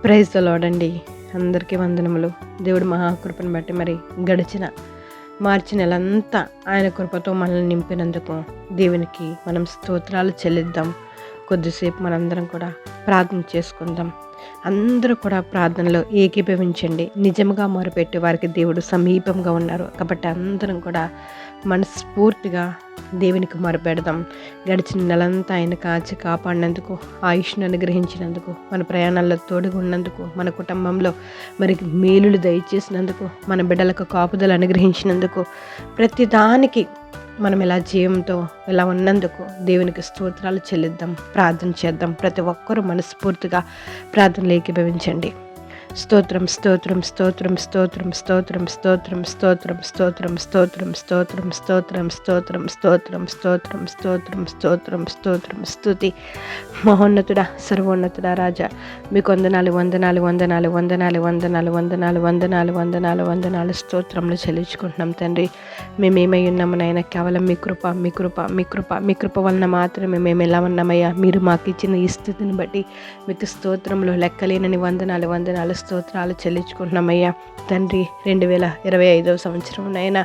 Praise the lord అండి. అందరికీ వందనములు. దేవుడి మహాకృపను బట్టి గడిచిన మార్చి నెలంతా ఆయన కృపతో మనల్ని నింపినందుకు దేవునికి మనం స్తోత్రాలు చెల్లిద్దాం. కొద్దిసేపు మనందరం కూడా ప్రార్థన చేసుకుందాం. అందరూ కూడా ప్రార్థనలో ఏకీభవించండి. నిజంగా మొరపెట్టి వారికి దేవుడు సమీపంగా ఉన్నారు కాబట్టి అందరం కూడా మనస్ఫూర్తిగా దేవునికి మొరపెడదాం. గడిచిన నెలంతా ఆయన కాచి కాపాడినందుకు, ఆయుష్ను అనుగ్రహించినందుకు, మన ప్రయాణాల్లో తోడుగా ఉన్నందుకు, మన కుటుంబంలో మేలులు దయచేసినందుకు, మన బిడ్డలకు కాపుదలు అనుగ్రహించినందుకు, ప్రతి దానికి మనం ఇలా జీవంతో ఇలా ఉన్నందుకు దేవునికి స్తోత్రాలు చెల్లిద్దాం. ప్రార్థన చేద్దాం. ప్రతి ఒక్కరూ మనస్ఫూర్తిగా ప్రార్థనలు ఏకీభవించండి. స్తోత్రం స్తోత్రం స్తోత్రం స్తోత్రం స్తోత్రం స్తోత్రం స్తోత్రం స్తోత్రం స్తోత్రం స్తోత్రం స్తోత్రం స్తోత్రం స్తోత్రం స్తోత్రం స్తోత్రం స్తోత్రం స్తోత్రం స్తుతి. మహోన్నతుడా, సర్వోన్నతుడా, రాజా, మీకు వందనాలు వందనాలు వందనాలు వందనాలు వందనాలు వందనాలు వందనాలు వందనాలు వందనాలు స్తోత్రములు చెల్లించుకుంటున్నాం తండ్రి. మేమేమై ఉన్నాము నాయన, కేవలం మీ కృప మీ కృప మీ కృప మీ కృప వలన మాత్రమే మేము ఎలా ఉన్నామయ్యా. మీరు మాకు ఇచ్చిన ఈ స్థితిని బట్టి మీకు స్తోత్రములు లెక్కలేనని వందనాలు వందనాలు స్తోత్రాలు చెల్లించుకుంటున్నామయ్యా తండ్రి. 2025 సంవత్సరం నైనా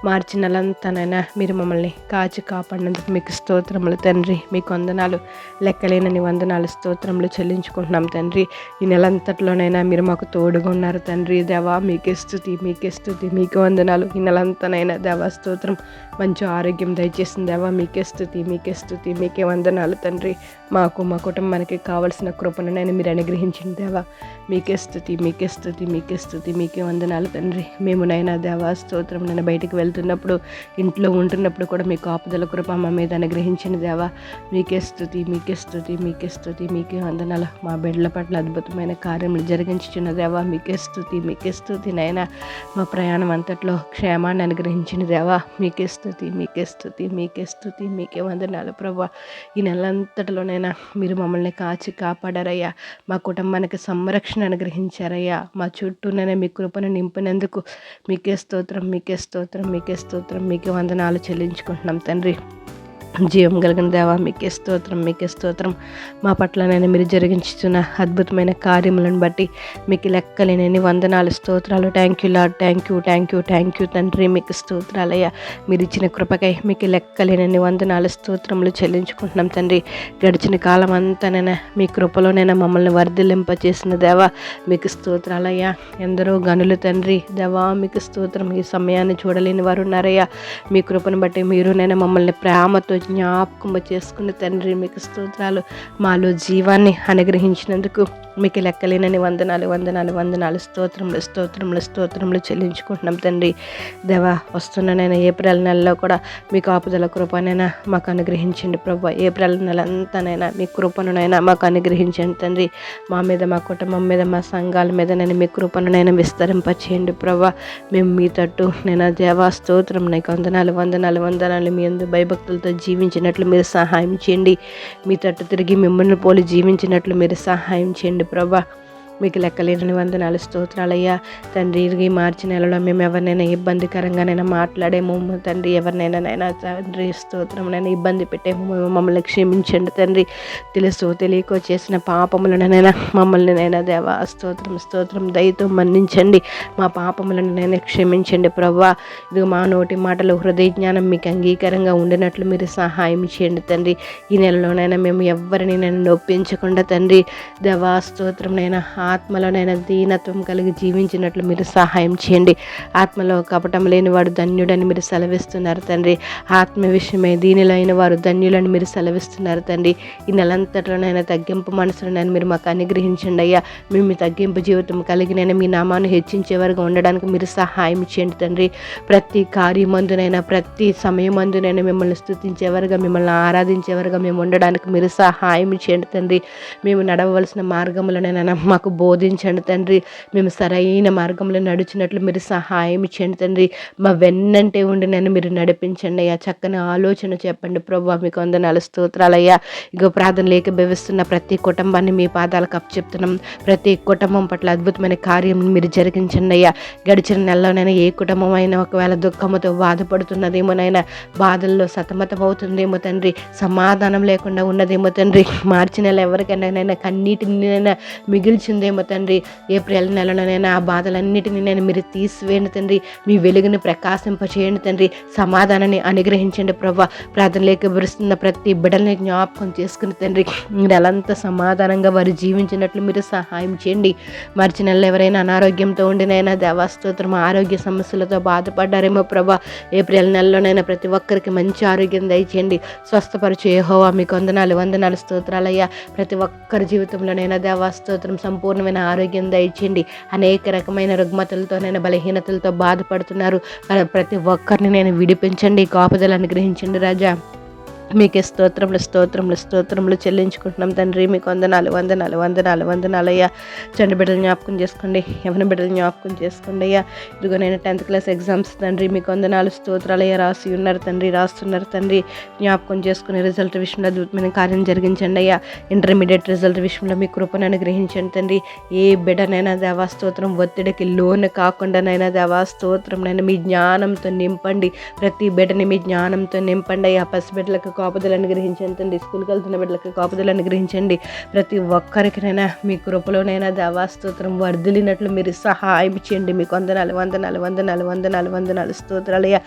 మార్చి నెలంతానైనా మీరు మమ్మల్ని కాచి కాపాడినందుకు మీకు స్తోత్రములు తండ్రి. మీకు వందనాలు లెక్కలేనని వందనాలు స్తోత్రములు చెల్లించుకుంటున్నాం తండ్రి. ఈ నెలంతట్లోనైనా మీరు మాకు తోడుగా ఉన్నారు తండ్రి. దేవా మీకే స్తుతి మీకే స్తుతి మీకే వందనాలు. ఈ నెలంతానైనా దేవా స్తోత్రం. మంచి ఆరోగ్యం దయచేసింది దేవా, మీకే స్తుతి మీకే స్తుతి మీకే వందనాలు తండ్రి. మాకు మా కుటుంబానికి కావలసిన కృపను నేను మీరు అనుగ్రహించిన దేవా, మీకే స్తుతి మీకే స్తుతి మీకే స్తుతి మీకే వందనాలు తండ్రి. మేము నైనా దేవా స్తోత్రం. నేను బయటికి వెళ్తున్నప్పుడు, ఇంట్లో ఉంటున్నప్పుడు కూడా మీ కాపుదల కృప మా మీద అనుగ్రహించిన దేవా, మీకే స్తుతి మీకే స్తుతి మీకే స్తుతి మీకే వందనాలు. మా బిడ్డల పట్ల అద్భుతమైన కార్యములు జరిగించుచున్న దేవా, మీకే స్తుతి మీకే స్తుతి నైనా. మా ప్రయాణం అంతట్లో క్షేమాన్ని అనుగ్రహించిన దేవా, మీకే స్తుతి మీకే స్తుతి మీకే స్తుతి మీకే వందనాలు ప్రభా. ఈ నెలంతటిలోనైనా మీరు మమ్మల్ని కాచి కాపాడారయ్యా. మా కుటుంబానికి సంరక్షణ అనుగ్రహించారయ్యా. మా చుట్టూనైనా మీ కృపను నింపినందుకు మీకే స్తోత్రం మీకే స్తోత్రం మీకే స్తోత్రం మీకే వందనాలు చెల్లించుకుంటున్నాం తండ్రి. జీవం కలిగిన దేవా, మీకే స్తోత్రం మీకే స్తోత్రం. మా పట్లనైనా మీరు జరిగించుతున్న అద్భుతమైన కార్యములను బట్టి మీకు లెక్కలేనని వందనాలు స్తోత్రాలు. Thank you lord, thank you thank you thank you తండ్రి. మీకు స్తోత్రాలయ్యా. మీరు ఇచ్చిన కృపకై మీకు లెక్కలేనని వందనాలు స్తోత్రములు చెల్లించుకుంటున్నాం తండ్రి. గడిచిన కాలం అంతానైనా మీ కృపలోనైనా మమ్మల్ని వర్ధిల్లింపచేసిన దేవా, మీకు స్తోత్రాలయ్యా. ఎందరో గనులు తండ్రి దేవా, మీకు స్తోత్రం. ఈ సమయాన్ని చూడలేని వారు ఉన్నారయ్యా. మీ కృపను బట్టి మీరునైనా మమ్మల్ని ప్రేమతో జ్ఞాపకం చేసుకున్న తండ్రి, మీకు స్తోత్రాలు. మాలో జీవాన్ని అనుగ్రహించినందుకు మీకు లెక్కలేనని వందనాలు వందనాలు వందనాలు స్తోత్రములు స్తోత్రములు స్తోత్రములు చెల్లించుకుంటున్నాం తండ్రి. దేవా, వస్తున్ననైనా ఏప్రిల్ నెలలో కూడా మీ కాపుదల కృపనైనా మాకు అనుగ్రహించండి ప్రభా. ఏప్రిల్ నెల అంతానైనా మీ కృపనునైనా మాకు అనుగ్రహించండి తండ్రి. మా మీద, మా కుటుంబం మీద, మా సంఘాల మీద నేను మీ కృపనునైనా విస్తరింపచేయండి ప్రభా. మేము మీ తట్టు నేను దేవా స్తోత్రం. నీకు వందనాలు వందనాలు వందనాలు. మీ యందు భయభక్తులతో జీవించినట్లు మీరు సహాయం చేయండి. మీ తట్టు తిరిగి మిమ్మల్ని పోలి జీవించినట్లు మీరు సహాయం చేయండి ప్రభా. మీకు లెక్కలేని వందనాలు స్తోత్రాలయ్యా తండ్రి. ఈ మార్చి నెలలో మేము ఎవరినైనా ఇబ్బందికరంగానైనా మాట్లాడేమో తండ్రి, ఎవరినైనా తండ్రి స్తోత్రం నైనా ఇబ్బంది పెట్టేమో మమ్మల్ని క్షమించండి తండ్రి. తెలుసు తెలియకో చేసిన పాపములనైనా మమ్మల్ని నైనా దేవా స్తోత్రం స్తోత్రం దయతో మన్నించండి. మా పాపములను నైనా క్షమించండి ప్రభా. ఇది మా నోటి మాటలు హృదయ జ్ఞానం మీకు అంగీకారంగా ఉండినట్లు మీరు సహాయం చేయండి తండ్రి. ఈ నెలలోనైనా మేము ఎవరిని నేను నొప్పించకుండా తండ్రి దేవా స్తోత్రం నైనా ఆత్మలోనైనా దీనత్వం కలిగి జీవించినట్లు మీరు సహాయం చేయండి. ఆత్మలో కపటం లేని వాడు ధన్యుడని మీరు సెలవిస్తున్నారు తండ్రి. ఆత్మ విషయమై దీనిలో అయిన వారు ధన్యులని మీరు సెలవిస్తున్నారు తండ్రి. ఈ నెలంతట్లోనైనా తగ్గింపు మనసులోనైనా మీరు మాకు అనుగ్రహించండి అయ్యా. మేము మీ తగ్గింపు జీవితం కలిగినైనా మీ నామాన్ని హెచ్చించే వరకు ఉండడానికి మీరు సహాయం చేయండి తండ్రి. ప్రతి కార్యమందునైనా ప్రతి సమయమందునైనా మిమ్మల్ని స్తుతించేవారుగా, మిమ్మల్ని ఆరాధించేవారుగా మేము ఉండడానికి మీరు సహాయం చేయండి తండ్రి. మేము నడవలసిన మార్గములనైనా మాకు బోధించండి తండ్రి. మేము సరైన మార్గంలో నడిచినట్లు మీరు సహాయం చేయండి తండ్రి. మా వెన్నంటే ఉండి నన్ను మీరు నడిపించండి అయ్యా. చక్కని ఆలోచన చెప్పండి ప్రభా. మీకు వందనాలు స్తోత్రాలయ్యా. ఇగో ప్రార్థన భవిస్తున్న ప్రతి కుటుంబాన్ని మీ పాదాలకు అప్పచెప్తున్నాం. ప్రతి కుటుంబం పట్ల అద్భుతమైన కార్యం మీరు జరిగించండి అయ్యా. గడిచిన నెలలోనైనా ఏ కుటుంబం అయినా ఒకవేళ దుఃఖముతో బాధపడుతున్నదేమోనైనా, బాధల్లో సతమతం అవుతుందేమో తండ్రి, సమాధానం లేకుండా ఉన్నదేమో తండ్రి. మార్చి నెల ఎవరికైనా కన్నీటినైనా మిగిల్చింది ఉందేమో తండ్రి. ఏప్రిల్ నెలలోనైనా ఆ బాధలన్నిటినీ నేను మీరు తీసివేయండి తండ్రి. మీ వెలుగుని ప్రకాశింపచేయండి తండ్రి. సమాధానాన్ని అనుగ్రహించండి ప్రభా. ప్రార్థనలోకి విరుస్తున్న ప్రతి బిడ్డల్ని జ్ఞాపకం చేసుకుని తండ్రి, నెలంతా సమాధానంగా వారు జీవించినట్లు మీరు సహాయం చేయండి. మార్చి నెలలో ఎవరైనా అనారోగ్యంతో ఉండినైనా దేవాస్తోత్రం ఆరోగ్య సమస్యలతో బాధపడ్డారేమో ప్రభా. ఏప్రిల్ నెలలోనైనా ప్రతి ఒక్కరికి మంచి ఆరోగ్యం దయచేయండి. స్వస్థపరచు యెహోవా, మీకు వందనాలు స్తోత్రాలయ్యా. ప్రతి ఒక్కరి జీవితంలోనైనా దేవాస్తోత్రం సంపూర్ణమైన ఆరోగ్యం దయచేయండి. అనేక రకమైన రుగ్మతలతోనైనా బలహీనతలతో బాధపడుతున్నారు. ప్రతి ఒక్కరిని నేను విడిపించండి, కాపుదలు అనుగ్రహించండి రాజా. మీకే స్తోత్రములు చెల్లించుకుంటున్నాం తండ్రి. మీకు వందనాలయ్యా. చండి బిడ్డలు జ్ఞాపకం చేసుకోండి, యవన బిడ్డలు జ్ఞాపకం చేసుకోండి అయ్యా. ఇదిగో నేను 10th క్లాస్ ఎగ్జామ్స్ తండ్రి, మీకు స్తోత్రాలయ్యా. రాస్తున్నారు తండ్రి. జ్ఞాపకం చేసుకుని రిజల్ట్ విషయంలో అద్భుతమైన కార్యం జరిగించండి అయ్యా. ఇంటర్మీడియట్ రిజల్ట్ విషయంలో మీ కృపను అనుగ్రహించండి తండ్రి. ఏ బిడ్డనైనా దేవాస్తోత్రం ఒత్తిడికి లోను కాకుండానైనా దేవాస్తోత్రం నైనా మీ జ్ఞానంతో నింపండి. ప్రతి బిడ్డని మీ జ్ఞానంతో నింపండి అయ్యా. పసిబిడ్డలకు కాపుదలు అనుగ్రహించండి తండ్రి. స్కూల్కి వెళ్తున్న బిడ్డలకు కాపుదలు అనుగ్రహించండి. ప్రతి ఒక్కరికినైనా మీ కృపలోనైనా దేవాస్తోత్రం వర్ధిల్లినట్లు మీరు సహాయం చేయండి. మీకు వందనాలు స్తోత్రాలయ్యా.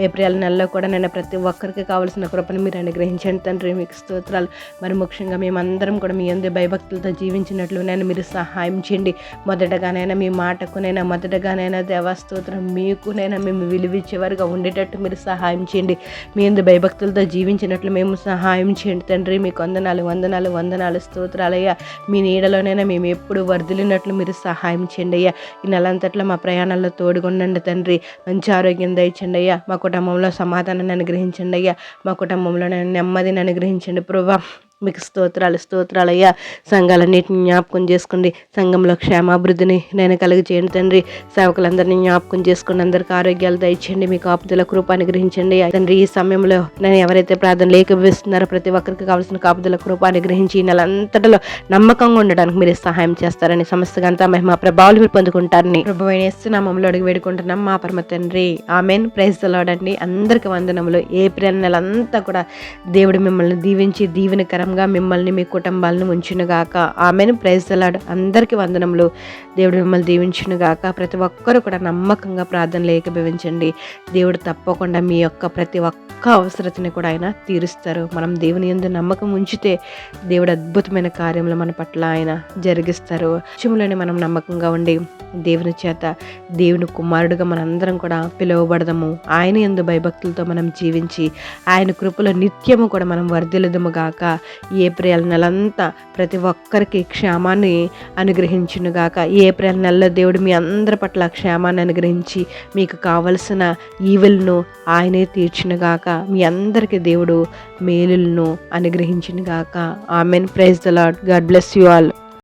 ఏప్రిల్ నెలలో కూడా నేను ప్రతి ఒక్కరికి కావాల్సిన కృపను మీరు అనుగ్రహించండి తండ్రి. మీకు స్తోత్రాలు. మరి ముఖ్యంగా మేమందరం కూడా మీ యందు భయభక్తులతో జీవించినట్లు నేను మీరు సహాయం చేయండి. మొదటగానైనా మీ మాటకునైనా దేవాస్తోత్రం మీకునైనా మేము విలువిచ్చేవారుగా ఉండేటట్టు మీరు సహాయం చేయండి. మీ యందు భయభక్తులతో జీవించినట్లు మేము సహాయం చేయండి తండ్రి. మీకు వందనాలు స్తోత్రాలయ్యా. మీ నీడలోనైనా మేము ఎప్పుడు వర్ధిల్లినట్లు మీరు సహాయం చేయండి అయ్యా. ఈ నెలంతట్లో మా ప్రయాణాల్లో తోడుగుండండి తండ్రి. మంచి ఆరోగ్యం దయచండి అయ్యా. మా కుటుంబంలో సమాధానాన్ని అనుగ్రహించండి అయ్యా. మా కుటుంబంలో నెమ్మదిని అనుగ్రహించండి ప్రభా. మీకు స్తోత్రాలయ్యా. సంఘాలన్నిటిని జ్ఞాపకం చేసుకోండి. సంఘంలో క్షేమాభివృద్ధిని నేను కలిగి చేయండి తండ్రి. సేవకులందరినీ జ్ఞాపకం చేసుకోండి. అందరికీ ఆరోగ్యాలు దయచేయండి. మీకు కాపుదల కృప అనుగ్రహించండి తండ్రి. ఈ సమయంలో నేను ఎవరైతే ప్రార్థన లేఖిస్తున్నారో ప్రతి ఒక్కరికి కావాల్సిన కాపుదల కృప అనుగ్రహించి ఈ నెలంతటిలో నమ్మకంగా ఉండడానికి మీరు సహాయం చేస్తారని సమస్తగంతా మహిమ ప్రభావాలు మీరు పొందుకుంటారని ప్రభువైన యేసు నామములో అడిగి వేడుకుంటున్నాం మా పరమ తండ్రి. ఆమెన్. ప్రైజ్ ది లార్డ్ అండి. అందరికీ వందనములు. ఏప్రిల్ నెలంతా కూడా దేవుడు మిమ్మల్ని దీవించి దీవెనకరంగా మిమ్మల్ని మీ కుటుంబాలను ఉంచునుగాక. ఆమెన్. Praise the lord. అందరికీ వందనములు. దేవుడు మిమ్మల్ని దీవించునుగాక. ప్రతి ఒక్కరూ కూడా నమ్మకంగా ప్రార్థనలు ఏకీభవించండి. దేవుడు తప్పకుండా మీ యొక్క ప్రతి ఒక్క అవసరతని కూడా ఆయన తీరుస్తారు. మనం దేవుని యందు నమ్మకం ఉంచితే దేవుడు అద్భుతమైన కార్యములు మన పట్ల ఆయన జరిగిస్తారు. విషయంలోనే మనం నమ్మకంగా ఉండి దేవుని చేత దేవుని కుమారుడుగా మనందరం కూడా పిలువబడదాము. ఆయన యందు భయభక్తులతో మనం జీవించి ఆయన కృపలో నిత్యము కూడా మనం వర్ధిల్లుదుము గాక. ఏప్రిల్ నెలంతా ప్రతి ఒక్కరికి క్షేమాన్ని అనుగ్రహించునుగాక. ఏప్రిల్ నెలలో దేవుడు మీ అందరి పట్ల క్షేమాన్ని అనుగ్రహించి మీకు కావలసిన ఈవులను ఆయనే తీర్చునుగాక. మీ అందరికీ దేవుడు మేలులను అనుగ్రహించునుగాక. Amen. Praise the Lord. God bless you all.